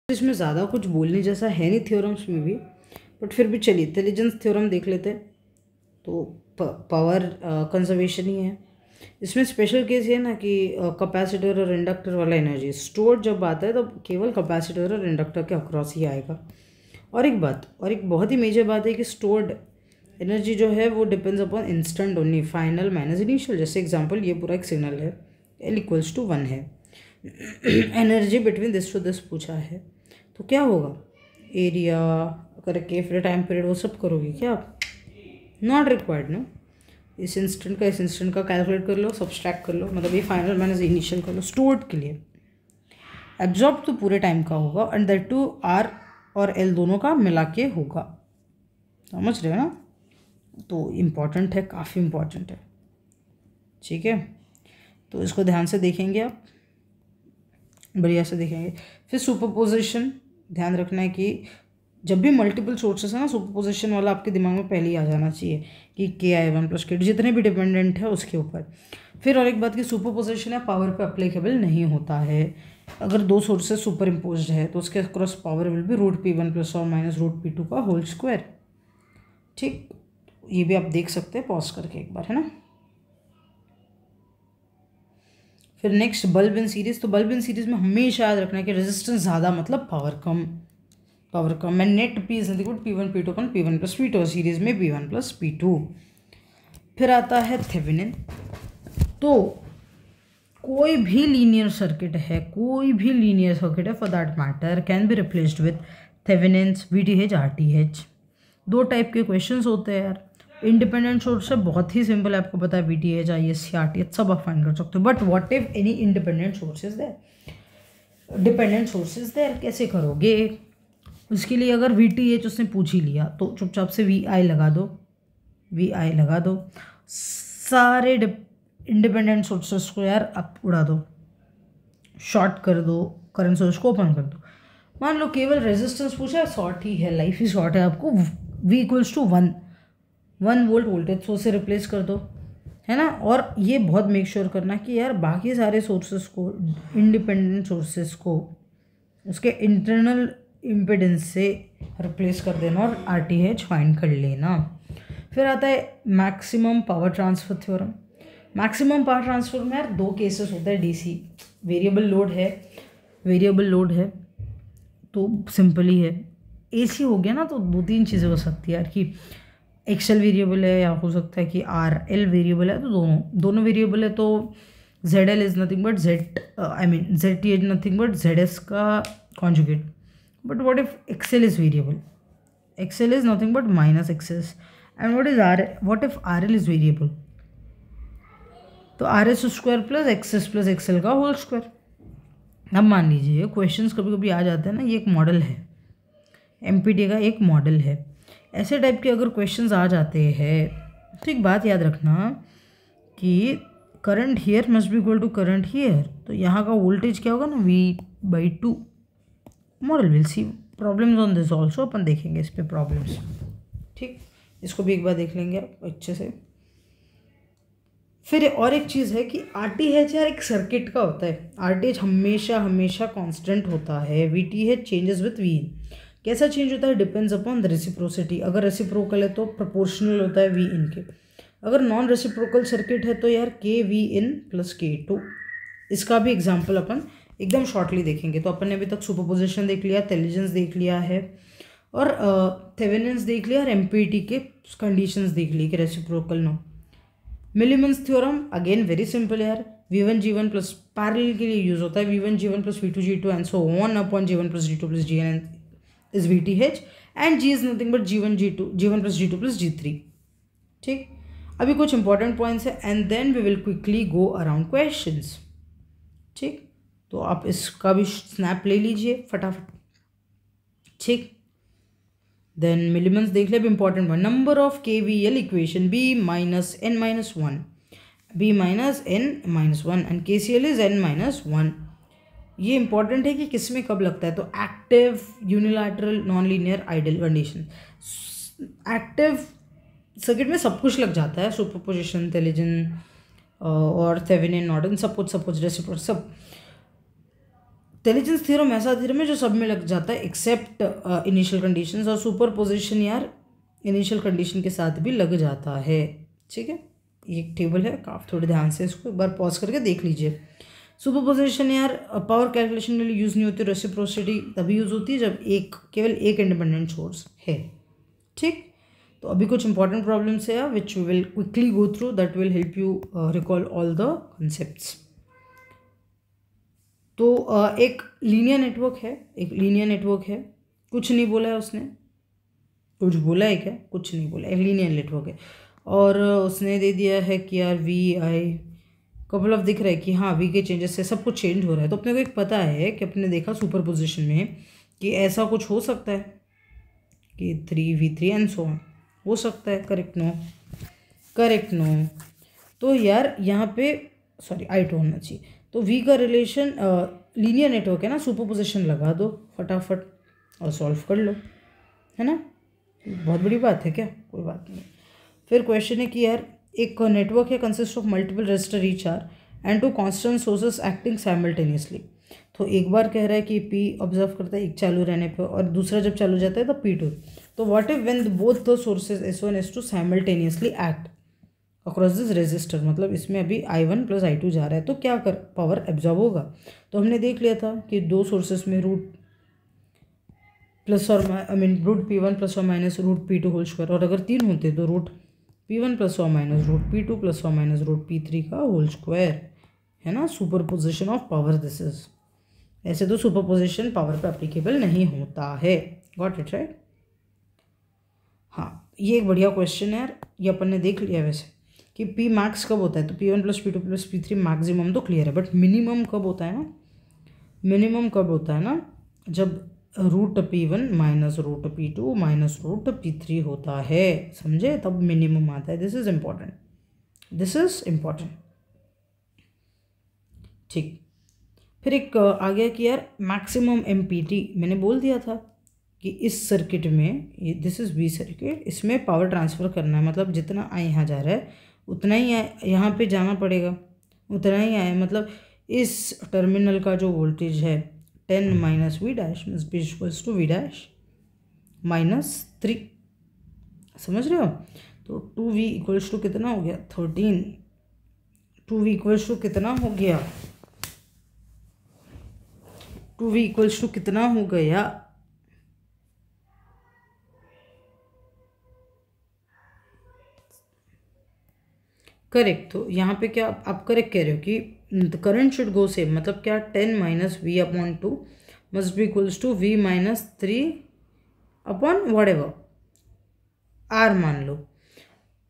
इसमें ज़्यादा कुछ बोलने जैसा है नहीं थ्योरम्स में भी, बट फिर भी चलिए इंटेलिजेंस थ्योरम देख लेते हैं। तो पावर कंजर्वेशन ही है। इसमें स्पेशल केस ये ना कि कैपेसिटर और इंडक्टर वाला एनर्जी स्टोर जब आता है तो केवल कैपेसिटर और इंडक्टर के अक्रॉस ही आएगा। और एक बहुत ही मेजर बात है कि स्टोर्ड एनर्जी जो है वो depends upon instant only, final minus initial. जैसे एग्जांपल ये पूरा एक सिग्नल है, L = 1 है, energy between this to this पूछा है, तो क्या होगा, एरिया करके फिर टाइम पीरियड वो सब करोगे क्या आप? नॉट रिक्वायर्ड ना। इस इंस्टेंट का कैलकुलेट कर लो, सब्सट्रैक्ट कर लो, मतलब ये फाइनल माइनस इनिशियल कर लो। स्टोर्ड के लिए एब्जॉर्ब तो पूरे टाइम का होगा एंड दैट टू आर और एल दोनों का मिला के होगा। समझ रहे हो ना? तो इम्पॉर्टेंट है, काफ़ी इम्पॉर्टेंट है। ठीक है, तो इसको ध्यान से देखेंगे आप, बढ़िया से देखेंगे। फिर सुपरपोजिशन ध्यान रखना है कि जब भी मल्टीपल सोर्सेस है ना, सुपरपोजिशन वाला आपके दिमाग में पहले ही आ जाना चाहिए कि Ki1 + K2 जितने भी डिपेंडेंट है उसके ऊपर। फिर और एक बात कि सुपरपोजिशन है पावर पे अप्लीकेबल नहीं होता है। अगर दो सोर्सेस सुपर इम्पोज्ड है तो उसके across power will be √P1 ± √P2 का होल स्क्वायर। ठीक, ये भी आप देख सकते हैं पॉज करके एक बार, है ना। फिर नेक्स्ट बल्ब इन सीरीज। तो बल्ब इन सीरीज में हमेशा याद रखना है कि रेजिस्टेंस ज़्यादा मतलब power come and net P is nothing but P1 P2 upon P1 + P2, series में P1 + P2। फिर आता है थेवेनिन। तो कोई भी लीनियर सर्किट है for that matter can be replaced with Thevenin's, VTH, RTH। दो टाइप के क्वेश्चंस होते हैं यार। इंडिपेंडेंट सोर्स है, बहुत ही सिंपल है, आपको पता है VTH, ISC, RTH सब आप फाइंड कर सकते हो। But what if any independent sources there, dependent sources there, कैसे करोगे? उसके लिए अगर VTH उसने पूछ ही लिया तो चुपचाप से VI लगा दो, सारे इंडिपेंडेंट सोर्सेस को यार आप उड़ा दो, शॉर्ट कर दो, करंट सोर्स को ओपन कर दो। मान लो केवल रेजिस्टेंस पूछा है, शॉर्ट ही है, लाइफ ही शॉर्ट है, आपको V = 1 वोल्ट वोल्टेज सोर्स से रिप्लेस कर दो, है ना। और ये बहुत मेक श्योर करना कि यार बाकी सारे सोर्सेस को, इंडिपेंडेंट सोर्सेस को उसके इंटरनल इम्पिडेंस से रिप्लेस कर देना और RTH फाइंड कर लेना। फिर आता है maximum power transfer theorem. Maximum power transfer में यार दो केसेस होता है। DC वेरिएबल लोड है तो सिंपल ही है। AC हो गया ना तो 2-3 चीज़ें हो सकती है यार, कि XL वेरिएबल है या हो सकता है कि RL वेरिएबल है, तो दोनों वेरिएबल है तो ZL is nothing but ZT nothing but ZS का conjugate. But what if XL is variable? XL is nothing but minus XS. And what if RL is variable? तो RS² + XS + XL का whole square. अब मान लीजिए questions कभी कभी आ जाते हैं ना, ये एक मॉडल है, MPT का एक मॉडल है। ऐसे टाइप के अगर क्वेश्चंस आ जाते हैं तो एक बात याद रखना कि current here must be equal to current here, तो यहाँ का वोल्टेज क्या होगा ना, V/2। Model will see problems on this also, अपन देखेंगे इस पे प्रॉब्लम्स। ठीक, इसको भी एक बार देख लेंगे आप अच्छे से। फिर और एक चीज़ है कि RTH यार एक सर्किट का होता है। RTH हमेशा कांस्टेंट होता है। VTH changes with Vin। कैसा चेंज होता है? Depends upon the reciprocity. अगर रेसिप्रोकल है तो प्रोपोर्शनल होता है Vin के। अगर नॉन रेसिप्रोकल सर्किट है तो यार KVin + K2। इसका भी एग्जाम्पल अपन एकदम शॉर्टली देखेंगे। तो अपन ने अभी तक सुपरपोजिशन देख लिया, इंटेलिजेंस देख लिया है, और थेवेनिन्स देख लिया, और MPT के कंडीशंस देख ली कि reciprocal no. Millman's theorem again very simple है यार। V1G1 + पैरेलल के लिए यूज होता है। V1G1 + V2G2 and so on upon G1 + G2 + Gn is VTH and G is nothing but G1 + G2 + G3। ठीक, अभी कुछ इंपॉर्टेंट पॉइंट्स है and then we will quickly go around questions. ठीक, तो आप इसका भी स्नैप ले लीजिए फटाफट। ठीक, देन मिलीमन्स देख ले, important one. Number of KVL equation B - n-1, B - n-1 and KCL is n-1। ये इंपॉर्टेंट है कि किस में कब लगता है। तो active, unilateral, non linear, ideal condition. Active circuit में सब कुछ लग जाता है, सुपरपोजिशन, इंटेलिजेंस और थेवेनिन, नॉर्टन, सब कुछ रेसिप्रोकल सब। इंटेलिजेंस थ्योरम ऐसा थ्योरम है जो सब में लग जाता है एक्सेप्ट इनिशियल कंडीशंस, और सुपरपोजिशन यार इनिशियल कंडीशन के साथ भी लग जाता है। ठीक है, ये एक टेबल है, आप थोड़े ध्यान से इसको एक बार पॉज करके देख लीजिए। सुपरपोजिशन यार पावर कैलकुलेशन के लिए यूज़ नहीं होती, रेसिप्रोसिटी तभी यूज़ होती है जब केवल एक इंडिपेंडेंट सोर्स है। ठीक, तो अभी कुछ इंपॉर्टेंट प्रॉब्लम्स है which we will quickly go through, that will help you recall all the concepts. तो एक लीनियर नेटवर्क है, कुछ नहीं बोला है उसने, कुछ बोला है क्या? कुछ नहीं बोला, एक लीनियर नेटवर्क है, और उसने दे दिया है कि यार वी आई कपल ऑफ दिख रहा है कि हाँ वी के चेंजेस से सब कुछ चेंज हो रहा है। तो अपने को एक पता है कि अपने देखा सुपरपोजिशन में कि ऐसा कुछ हो सकता है कि 3v3 एंड सो ऑन हो सकता है। Correct no. तो यार यहाँ पे सॉरी I2 होना चाहिए। तो v का रिलेशन लीनियर नेटवर्क है ना, सुपरपोजिशन लगा दो फटाफट और सॉल्व कर लो, है ना, बहुत बड़ी बात है क्या? कोई बात नहीं। फिर क्वेश्चन है कि यार एक नेटवर्क है consist of multiple resistor each R and two constant sources acting simultaneously. तो एक बार कह रहा है कि P ऑब्जर्व करता है एक चालू रहने पर, और दूसरा जब चालू जाता है तो P2। तो what if when both the sources S1 S2 simultaneously act across this resistor, मतलब इसमें अभी I1 प्लस I2 जा रहा है, तो क्या कर पावर एब्जॉर्ब होगा? तो हमने देख लिया था कि दो सोर्सेस में रूट प्लस और रूट P1 प्लस और minus root P2 whole square, और अगर 3 होते तो रूट P1 प्लस और माइनस रूट P2 प्लस और माइनस रूट P3 का होल स्क्वायर, है ना। Superposition of power this is. ऐसे तो सुपरपोजिशन पावर पे एप्लीकेबल नहीं होता है। Got it right? हाँ, ये एक बढ़िया क्वेश्चन है यार, ये अपन ने देख लिया वैसे कि P मैक्स कब होता है, तो P1 plus P2 plus P3 maximum तो क्लियर है, बट मिनिमम कब होता है ना, मिनिमम कब होता है ना, जब root P1 minus root P2 minus root P3 होता है, समझे, तब मिनिमम आता है। This is important, this is important. ठीक, फिर एक आ गया कि यार मैक्सिमम MPT, मैंने बोल दिया था कि इस सर्किट में, ये दिस इज B सर्किट, इसमें पावर ट्रांसफ़र करना है, मतलब जितना I यहाँ जा रहा है उतना ही यहाँ पे जाना पड़ेगा, उतना ही आए, मतलब इस टर्मिनल का जो वोल्टेज है 10 minus V dash means B equals to V dash minus 3, समझ रहे हो? तो 2V इक्वल्स टू कितना हो गया 13, 2V इक्वल्स टू कितना हो गया, 2V इक्वल्स टू कितना हो गया, करेक्ट। तो यहाँ पे क्या आप करेक्ट कह रहे हो कि करंट शुड गो सेम, मतलब क्या 10 minus V upon 2 must be equals to V minus 3 upon whatever R मान लो।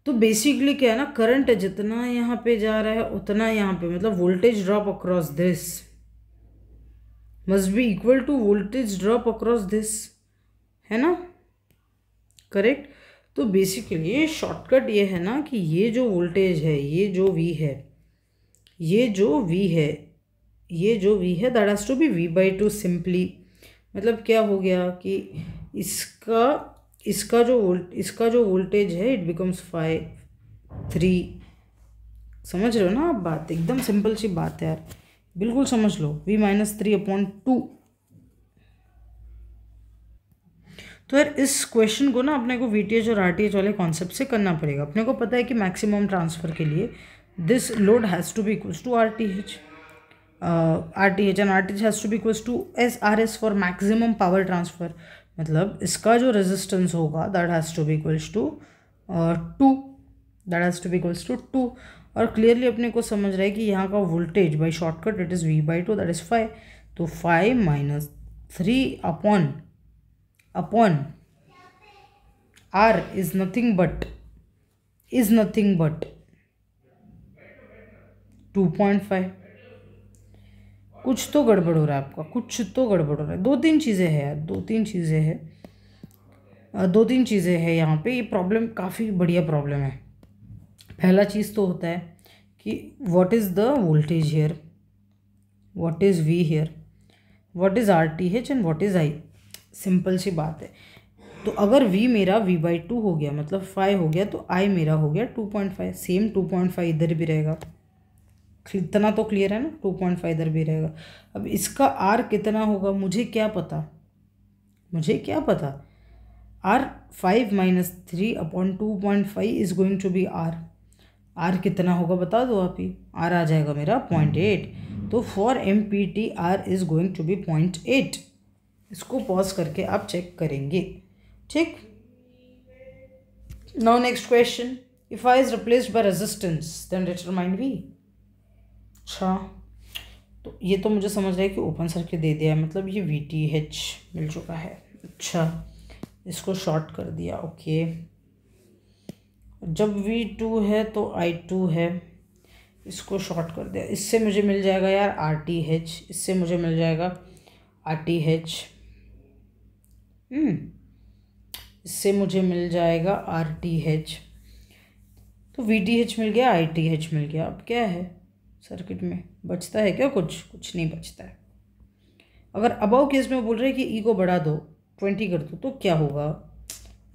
तो बेसिकली क्या है ना, करंट जितना यहाँ पे जा रहा है उतना यहाँ पे, मतलब voltage drop across this must be equal to voltage drop across this, है ना, करेक्ट। तो बेसिकली शॉर्टकट ये है ना कि ये जो वोल्टेज है, ये जो V है, ये जो V है, ये जो V है that has to be V/2 simply. मतलब क्या हो गया कि इसका जो वोल्टेज है इट बिकम्स 5/3। समझ रहे हो ना आप बात? एकदम सिंपल सी बात है यार, बिल्कुल समझ लो। V minus 3 upon 2। तो यार इस क्वेश्चन को ना अपने को VTH और RTH वाले कॉन्सेप्ट से करना पड़ेगा। अपने को पता है कि मैक्सिमम ट्रांसफ़र के लिए this load has to be equals to RTH and RTH has to be equals to RS for maximum power transfer. मतलब इसका जो रेजिस्टेंस होगा that has to be equals to 2, that has to be equals to 2। और clearly अपने को समझ रहा है कि यहाँ का voltage by shortcut it is V/2 that is 5। तो 5 minus 3 upon R is nothing but 2.5। कुछ तो गड़बड़ हो रहा है आपका, कुछ तो गड़बड़ हो रहा है। दो तीन चीज़ें हैं यार, दो तीन चीज़ें हैं यहाँ पे। ये प्रॉब्लम काफ़ी बढ़िया प्रॉब्लम है। पहला चीज़ तो होता है कि what is the voltage here, what is V here, what is RTH and what is I। Simple सी बात है। तो अगर V मेरा V/2 हो गया मतलब 5 हो गया, तो I मेरा हो गया 2.5। सेम 2.5 इधर भी रहेगा, इतना तो क्लियर है ना, 2.5 इधर भी रहेगा। अब इसका आर कितना होगा मुझे क्या पता, मुझे क्या पता। R 5 minus 3/2.5 is going to be R. R कितना होगा बता दो आप ही। आर आ जाएगा मेरा 0.8। तो for MPT R is going to be 0.8। इसको पॉज करके आप चेक करेंगे, ठीक। Now next question, if I is replaced by resistance then determine V। अच्छा, तो ये तो मुझे समझ रहा है कि ओपन सर्किट दे दिया है, मतलब ये VTH मिल चुका है। अच्छा, इसको शॉर्ट कर दिया, ओके। जब V2 है तो I2 है, इसको शॉर्ट कर दिया। इससे मुझे मिल जाएगा यार RTH, इससे मुझे मिल जाएगा RTH, इससे मुझे मिल जाएगा RTH। तो VTH मिल गया, ITH मिल गया। अब क्या है सर्किट में, बचता है क्या? कुछ नहीं बचता है। अगर अबाउ केस में बोल रहे हैं कि ई को बढ़ा दो, 20 कर दो, तो क्या होगा?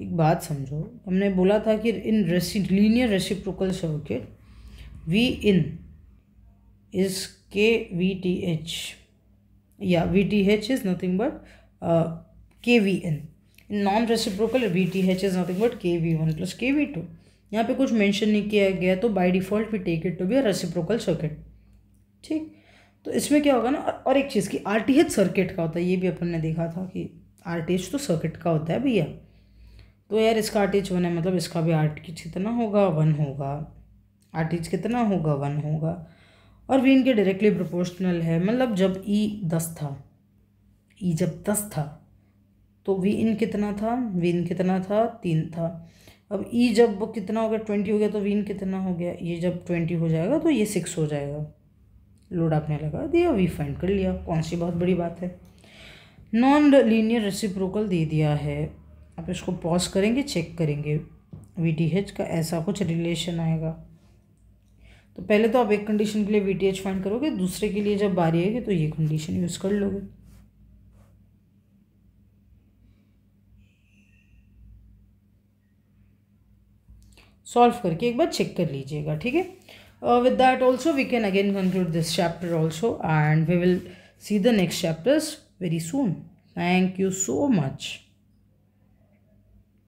एक बात समझो, हमने बोला था कि in linear reciprocal circuit V in is KVTH, या VTH is nothing but KVN. In non reciprocal VTH is nothing but KV1 plus KV2. यहाँ पे कुछ मेंशन नहीं किया गया, तो by default we take it to be a reciprocal circuit, ठीक। तो इसमें क्या होगा ना, और एक चीज़ की RTH सर्किट का होता है, ये भी अपन ने देखा था कि RTH तो सर्किट का होता है भैया। तो यार इसका RTH 1 है, मतलब इसका भी RTH कितना होगा? 1 होगा। RTH कितना होगा? 1 होगा। और V इनके डायरेक्टली प्रोपोर्शनल है, मतलब जब E 10 था, E जब 10 था तो V इन कितना था? V इन कितना था? 3 था। अब E जब वो कितना हो गया? 20 हो गया, तो V इन कितना हो गया? ये जब 20 हो जाएगा तो ये 6 हो जाएगा। लोड आपने लगा दिया, V फाइंड कर लिया, कौन सी बहुत बड़ी बात है। नॉन लीनियर रेसिप्रोकल दे दिया है, आप इसको पॉज करेंगे, चेक करेंगे, VTH का ऐसा कुछ रिलेशन आएगा। तो पहले तो आप एक कंडीशन के लिए VTH फाइंड करोगे, दूसरे के लिए जब बारी आएगी तो ये कंडीशन यूज़ कर लोगे। सॉल्व करके एक बार चेक कर लीजिएगा, ठीक है। With that also we can again conclude this chapter also, and we will see the next chapters very soon. Thank you so much.